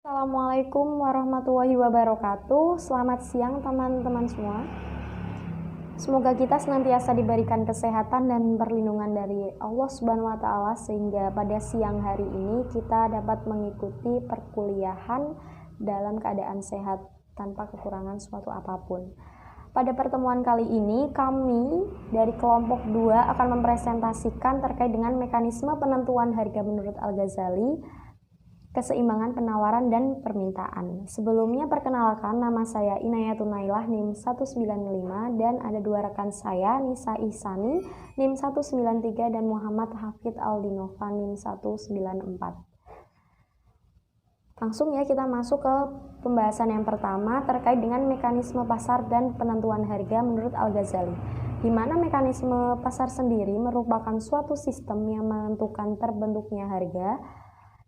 Assalamualaikum warahmatullahi wabarakatuh. Selamat siang teman-teman semua. Semoga kita senantiasa diberikan kesehatan dan perlindungan dari Allah Subhanahu wa taala sehingga pada siang hari ini kita dapat mengikuti perkuliahan dalam keadaan sehat tanpa kekurangan suatu apapun. Pada pertemuan kali ini kami dari kelompok 2 akan mempresentasikan terkait dengan mekanisme penentuan harga menurut Al-Ghazali, keseimbangan penawaran dan permintaan. Sebelumnya perkenalkan, nama saya Inayatun Nailah NIM 195 dan ada dua rekan saya, Nisa Ihsani NIM 193 dan Muhammad Hafid Aldinova NIM 194. Langsung ya kita masuk ke pembahasan yang pertama terkait dengan mekanisme pasar dan penentuan harga menurut Al-Ghazali, di mana mekanisme pasar sendiri merupakan suatu sistem yang menentukan terbentuknya harga.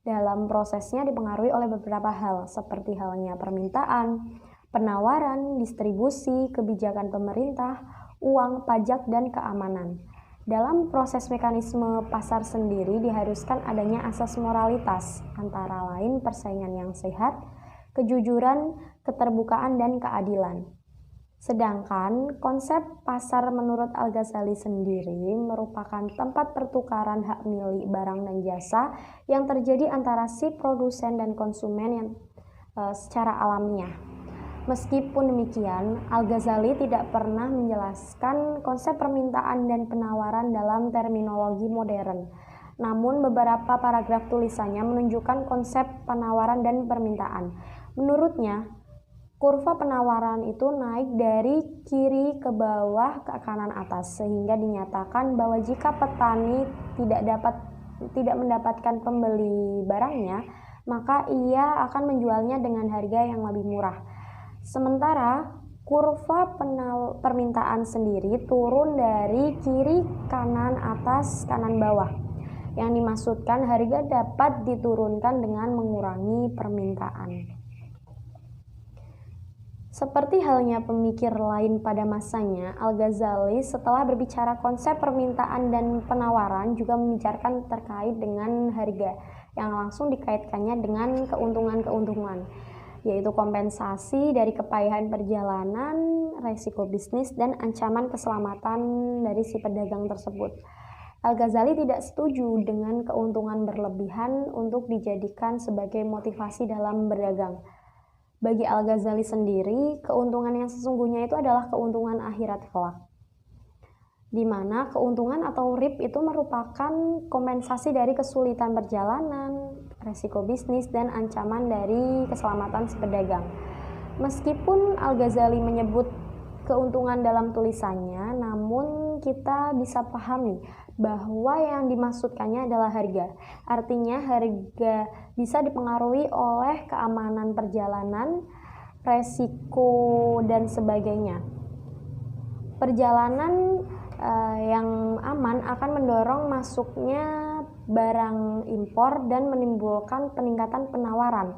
Dalam prosesnya dipengaruhi oleh beberapa hal, seperti halnya permintaan, penawaran, distribusi, kebijakan pemerintah, uang, pajak, dan keamanan. Dalam proses mekanisme pasar sendiri diharuskan adanya asas moralitas, antara lain persaingan yang sehat, kejujuran, keterbukaan, dan keadilan. Sedangkan konsep pasar menurut Al-Ghazali sendiri merupakan tempat pertukaran hak milik barang dan jasa yang terjadi antara si produsen dan konsumen yang secara alamiah. Meskipun demikian, Al-Ghazali tidak pernah menjelaskan konsep permintaan dan penawaran dalam terminologi modern. Namun beberapa paragraf tulisannya menunjukkan konsep penawaran dan permintaan. Menurutnya, kurva penawaran itu naik dari kiri ke bawah ke kanan atas, sehingga dinyatakan bahwa jika petani tidak mendapatkan pembeli barangnya, maka ia akan menjualnya dengan harga yang lebih murah. Sementara kurva permintaan sendiri turun dari kiri kanan atas kanan bawah. Yang dimaksudkan harga dapat diturunkan dengan mengurangi permintaan. Seperti halnya pemikir lain pada masanya, Al-Ghazali setelah berbicara konsep permintaan dan penawaran juga membicarakan terkait dengan harga yang langsung dikaitkannya dengan keuntungan-keuntungan, yaitu kompensasi dari kepayahan perjalanan, resiko bisnis, dan ancaman keselamatan dari si pedagang tersebut. Al-Ghazali tidak setuju dengan keuntungan berlebihan untuk dijadikan sebagai motivasi dalam berdagang. Bagi Al-Ghazali sendiri, keuntungan yang sesungguhnya itu adalah keuntungan akhirat kelak, di mana keuntungan atau RIB itu merupakan kompensasi dari kesulitan perjalanan, resiko bisnis, dan ancaman dari keselamatan si pedagang. Meskipun Al-Ghazali menyebut keuntungan dalam tulisannya, namun kita bisa pahami bahwa yang dimaksudkannya adalah harga. Artinya harga bisa dipengaruhi oleh keamanan perjalanan, resiko, dan sebagainya. Perjalanan yang aman akan mendorong masuknya barang impor dan menimbulkan peningkatan penawaran.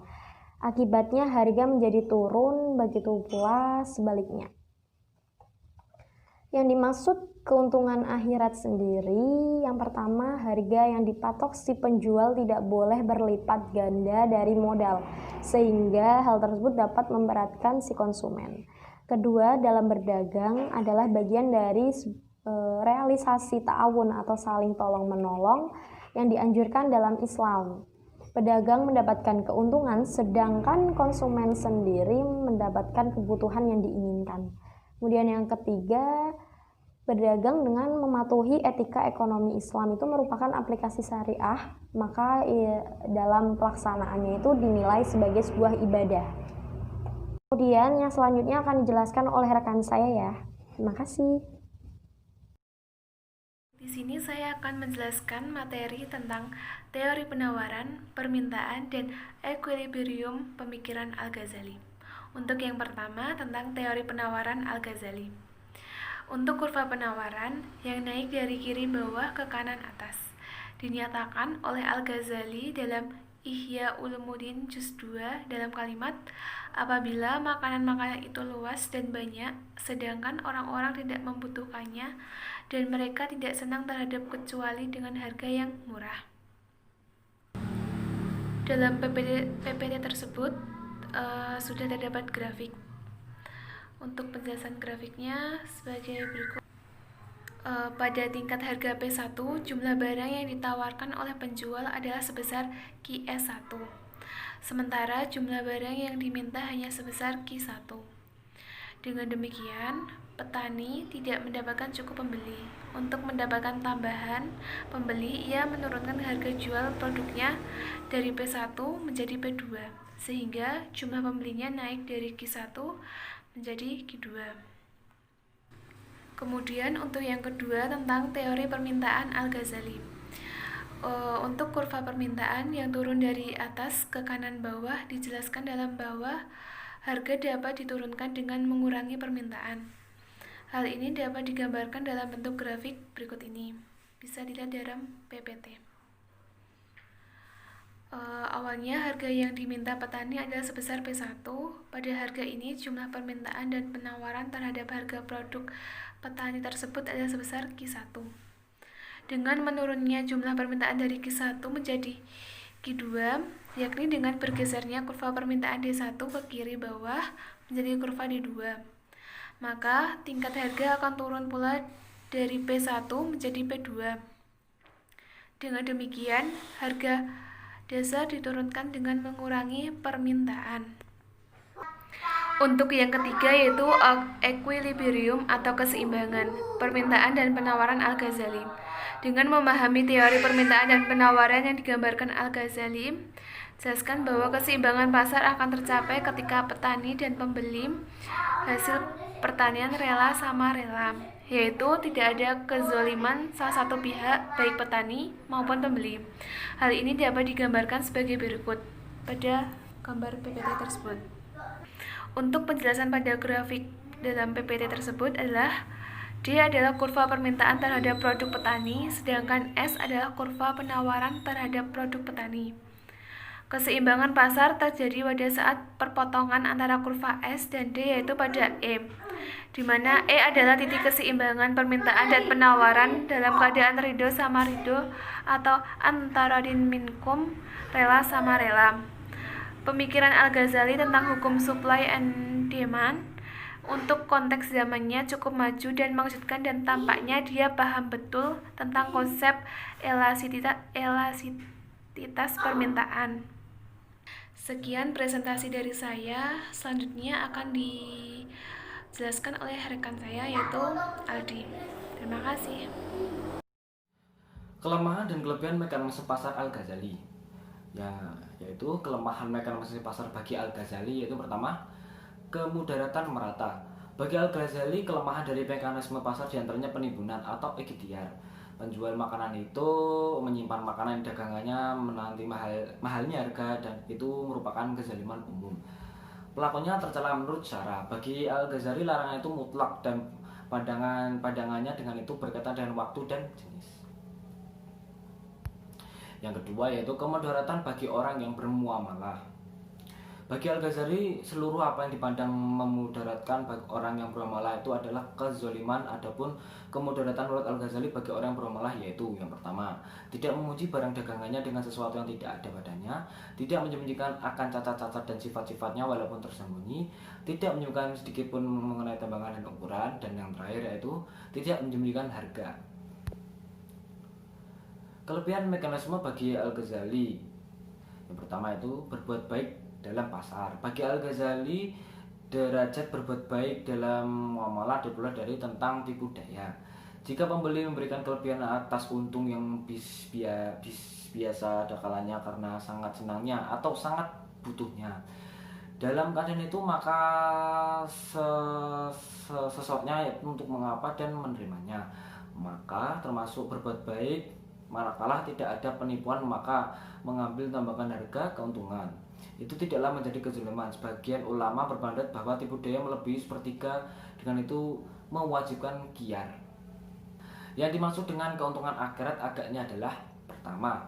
Akibatnya harga menjadi turun, begitu pula sebaliknya. Yang dimaksud keuntungan akhirat sendiri, yang pertama, harga yang dipatok si penjual tidak boleh berlipat ganda dari modal, sehingga hal tersebut dapat memberatkan si konsumen. Kedua, dalam berdagang adalah bagian dari realisasi ta'awun atau saling tolong-menolong yang dianjurkan dalam Islam. Pedagang mendapatkan keuntungan, sedangkan konsumen sendiri mendapatkan kebutuhan yang diinginkan. Kemudian yang ketiga, berdagang dengan mematuhi etika ekonomi Islam itu merupakan aplikasi syariah, maka dalam pelaksanaannya itu dinilai sebagai sebuah ibadah. Kemudian yang selanjutnya akan dijelaskan oleh rekan saya ya. Terima kasih. Di sini saya akan menjelaskan materi tentang teori penawaran, permintaan, dan equilibrium pemikiran Al-Ghazali. Untuk yang pertama, tentang teori penawaran Al-Ghazali. Untuk kurva penawaran yang naik dari kiri bawah ke kanan atas, dinyatakan oleh Al-Ghazali dalam Ihya Ulumuddin Juz 2 dalam kalimat, apabila makanan-makanan itu luas dan banyak, sedangkan orang-orang tidak membutuhkannya dan mereka tidak senang terhadap kecuali dengan harga yang murah. Dalam PPT tersebut sudah terdapat grafik. Untuk penjelasan grafiknya sebagai berikut. Pada tingkat harga P1, jumlah barang yang ditawarkan oleh penjual adalah sebesar QS1. Sementara jumlah barang yang diminta hanya sebesar Q1. Dengan demikian, petani tidak mendapatkan cukup pembeli. Untuk mendapatkan tambahan pembeli, ia menurunkan harga jual produknya dari P1 menjadi P2, sehingga jumlah pembelinya naik dari Q1 menjadi Q2. Kemudian untuk yang kedua tentang teori permintaan Al-Ghazali. Untuk kurva permintaan yang turun dari atas ke kanan bawah dijelaskan dalam bawah, harga dapat diturunkan dengan mengurangi permintaan. Hal ini dapat digambarkan dalam bentuk grafik berikut ini. Bisa dilihat dalam PPT. Awalnya harga yang diminta petani adalah sebesar P1. Pada harga ini jumlah permintaan dan penawaran terhadap harga produk petani tersebut adalah sebesar Q1. Dengan menurunnya jumlah permintaan dari Q1 menjadi Q2, yakni dengan bergesernya kurva permintaan D1 ke kiri bawah menjadi kurva D2, maka tingkat harga akan turun pula dari P1 menjadi P2. Dengan demikian, harga dasar diturunkan dengan mengurangi permintaan. Untuk yang ketiga yaitu equilibrium atau keseimbangan permintaan dan penawaran Al-Ghazali. Dengan memahami teori permintaan dan penawaran yang digambarkan Al-Ghazali, jelaskan bahwa keseimbangan pasar akan tercapai ketika petani dan pembeli hasil pertanian rela sama rela, yaitu tidak ada kezaliman salah satu pihak, baik petani maupun pembeli. Hal ini dapat digambarkan sebagai berikut pada gambar PPT tersebut. Untuk penjelasan pada grafik dalam PPT tersebut adalah D adalah kurva permintaan terhadap produk petani, sedangkan S adalah kurva penawaran terhadap produk petani. Keseimbangan pasar terjadi pada saat perpotongan antara kurva S dan D, yaitu pada E, di mana E adalah titik keseimbangan permintaan dan penawaran dalam keadaan ridho sama ridho atau antara din minkum, rela sama rela. Pemikiran Al-Ghazali tentang hukum supply and demand untuk konteks zamannya cukup maju dan mengejutkan, dan tampaknya dia paham betul tentang konsep elastisitas permintaan. Sekian presentasi dari saya. Selanjutnya akan dijelaskan oleh rekan saya yaitu Aldi. Terima kasih. Kelemahan dan kelebihan mekanisme pasar Al-Ghazali. Yaitu kelemahan mekanisme pasar bagi Al-Ghazali yaitu pertama, kemudaratan merata. Bagi Al-Ghazali, kelemahan dari mekanisme pasar diantaranya penimbunan atau ikhtiar. Penjual makanan itu menyimpan makanan dagangannya menanti mahalnya harga, dan itu merupakan kezaliman umum. Pelakunya tercela menurut syara. Bagi Al-Ghazali, larangan itu mutlak dan pandangannya dengan itu berkaitan dengan waktu dan jenis. Yang kedua yaitu kemudaratan bagi orang yang bermuamalah. Bagi Al-Ghazali, seluruh apa yang dipandang memudaratkan bagi orang yang bermuamalah itu adalah kezaliman. Adapun kemudaratan menurut Al-Ghazali bagi orang yang bermuamalah yaitu yang pertama, tidak memuji barang dagangannya dengan sesuatu yang tidak ada padanya, tidak menyembunyikan akan cacat-cacat dan sifat-sifatnya walaupun tersembunyi, tidak menyebutkan sedikit pun mengenai timbangan dan ukuran, dan yang terakhir yaitu tidak menyembunyikan harga. Kelebihan mekanisme bagi Al-Ghazali, yang pertama itu berbuat baik dalam pasar. Bagi Al-Ghazali, derajat berbuat baik dalam muamalah diperoleh dari tentang tipu daya. Jika pembeli memberikan kelebihan atas untung yang biasa ada kalanya karena sangat senangnya atau sangat butuhnya, dalam keadaan itu maka sesotnya untuk mengapa dan menerimanya, maka termasuk berbuat baik. Manakala tidak ada penipuan maka mengambil tambahan harga keuntungan, itu tidaklah menjadi kezaliman. Sebagian ulama berpendapat bahwa tipu daya melebihi sepertiga, dengan itu mewajibkan qiyar. Yang dimaksud dengan keuntungan akhirat agaknya adalah pertama,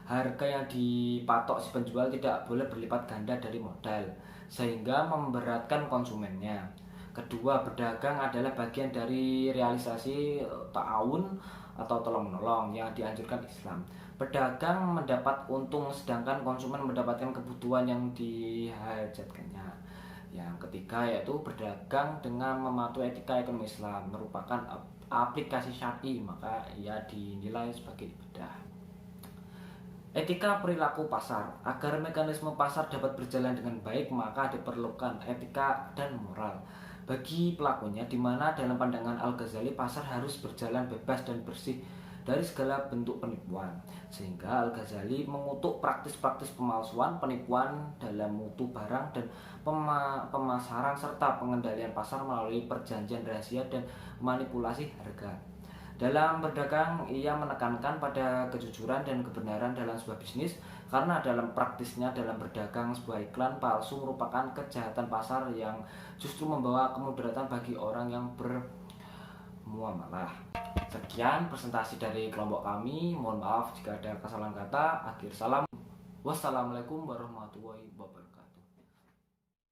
harga yang dipatok si penjual tidak boleh berlipat ganda dari modal sehingga memberatkan konsumennya. Kedua, berdagang adalah bagian dari realisasi ta'awun atau tolong menolong yang dianjurkan Islam. Pedagang mendapat untung sedangkan konsumen mendapatkan kebutuhan yang dihajatkannya. Yang ketiga yaitu berdagang dengan mematuhi etika ekonomi Islam merupakan aplikasi syar'i, maka ia dinilai sebagai ibadah. Etika perilaku pasar. Agar mekanisme pasar dapat berjalan dengan baik, maka diperlukan etika dan moral bagi pelakunya, di mana dalam pandangan Al-Ghazali pasar harus berjalan bebas dan bersih dari segala bentuk penipuan. Sehingga Al-Ghazali mengutuk praktis-praktis pemalsuan, penipuan dalam mutu barang dan pemasaran serta pengendalian pasar melalui perjanjian rahasia dan manipulasi harga. Dalam berdagang, ia menekankan pada kejujuran dan kebenaran dalam sebuah bisnis, karena dalam praktisnya dalam berdagang, sebuah iklan palsu merupakan kejahatan pasar yang justru membawa kemudaratan bagi orang yang bermuamalah. Sekian presentasi dari kelompok kami. Mohon maaf jika ada kesalahan kata. Akhir salam. Wassalamualaikum warahmatullahi wabarakatuh.